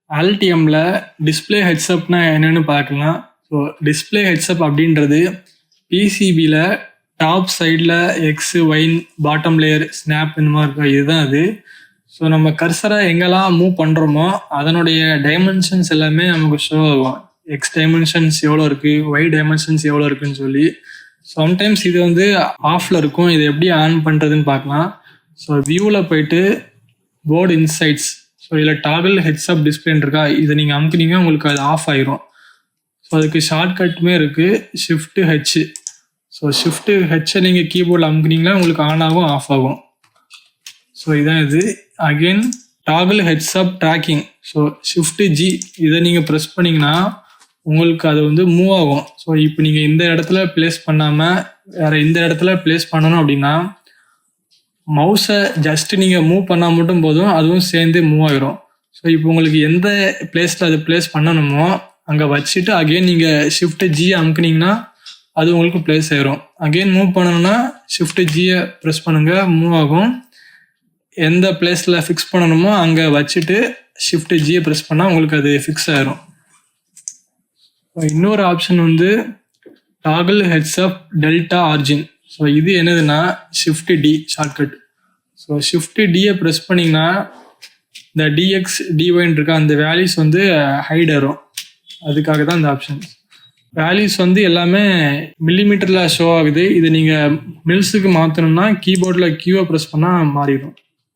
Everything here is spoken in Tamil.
ஆல்டிஎம்ல டிஸ்ப்ளே ஹெட்ஸ்அப்னா என்னன்னு பார்க்கலாம். ஸோ டிஸ்ப்ளே ஹெட்ஸ்அப் அப்படின்றது பிசிபியில் டாப் சைடில் x wine bottom layer snap இந்த மாதிரி இருக்கும். இதுதான் அது. ஸோ நம்ம கர்சரை எங்கெல்லாம் மூவ் பண்ணுறோமோ அதனுடைய டைமென்ஷன்ஸ் எல்லாமே நமக்கு ஷோ ஆகும். எக்ஸ் டைமென்ஷன்ஸ் எவ்வளோ இருக்குது, ஒய் டைமென்ஷன்ஸ் எவ்வளோ இருக்குன்னு சொல்லி. சம்டைம்ஸ் இது வந்து ஆஃபில் இருக்கும். இதை எப்படி ஆன் பண்ணுறதுன்னு பார்க்கலாம். ஸோ வியூவில் போயிட்டு போர்டு இன்சைட்ஸ், ஸோ இதில் டாகிள் ஹெட்ஸ்அப் டிஸ்பிளேன்னு இருக்கா, இதை நீங்கள் அமுக்குனீங்க உங்களுக்கு அது ஆஃப் ஆயிரும். ஸோ அதுக்கு ஷார்ட்கட்டுமே இருக்குது, ஷிஃப்ட் ஹெச். ஸோ ஷிஃப்ட் ஹெச்சை நீங்கள் கீபோர்டில் அமுக்குனீங்கன்னா உங்களுக்கு ஆன் ஆகும், ஆஃப் ஆகும். ஸோ இதான் இது. Again toggle heads up tracking. So shift G இதை நீங்கள் ப்ரெஸ் பண்ணிங்கன்னா உங்களுக்கு அது வந்து மூவ் ஆகும். ஸோ இப்போ நீங்கள் இந்த இடத்துல பிளேஸ் பண்ணாமல் வேறு இந்த இடத்துல பிளேஸ் பண்ணணும் அப்படின்னா மவுஸை ஜஸ்ட் நீங்கள் மூவ் பண்ணால் மட்டும் போதும், அதுவும் சேர்ந்து மூவ் ஆகிரும். ஸோ இப்போ உங்களுக்கு எந்த பிளேஸில் அது பிளேஸ் பண்ணணுமோ அங்கே வச்சுட்டு அகெயின் நீங்கள் ஷிஃப்ட் ஜி அமுக்குனீங்கன்னா அது உங்களுக்கு பிளேஸ் ஆயிரும். அகெயின் மூவ் பண்ணணும்னா ஷிஃப்ட் ஜியை ப்ரெஸ் பண்ணுங்கள், மூவ் ஆகும். எந்த பிளேஸில் ஃபிக்ஸ் பண்ணணுமோ அங்கே வச்சுட்டு ஷிஃப்ட் ஜியை ப்ரெஸ் பண்ணால் உங்களுக்கு அது ஃபிக்ஸ் ஆயிரும். இன்னொரு ஆப்ஷன் வந்து toggle heads up delta origin. So இது என்னதுன்னா shift T shortcut. So shift டியை ப்ரெஸ் பண்ணிங்கன்னா இந்த டிஎக்ஸ் டிஒய்ன்னு இருக்கா அந்த வேல்யூஸ் வந்து ஹைட் ஆயிரும். அதுக்காக தான் இந்த ஆப்ஷன். வேல்யூஸ் வந்து எல்லாமே மில்லிமீட்டரில் ஷோ ஆகுது. இது நீங்கள் மில்ஸுக்கு மாற்றணும்னா கீபோர்டில் கியூவை ப்ரெஸ் பண்ணால் மாறிடும்.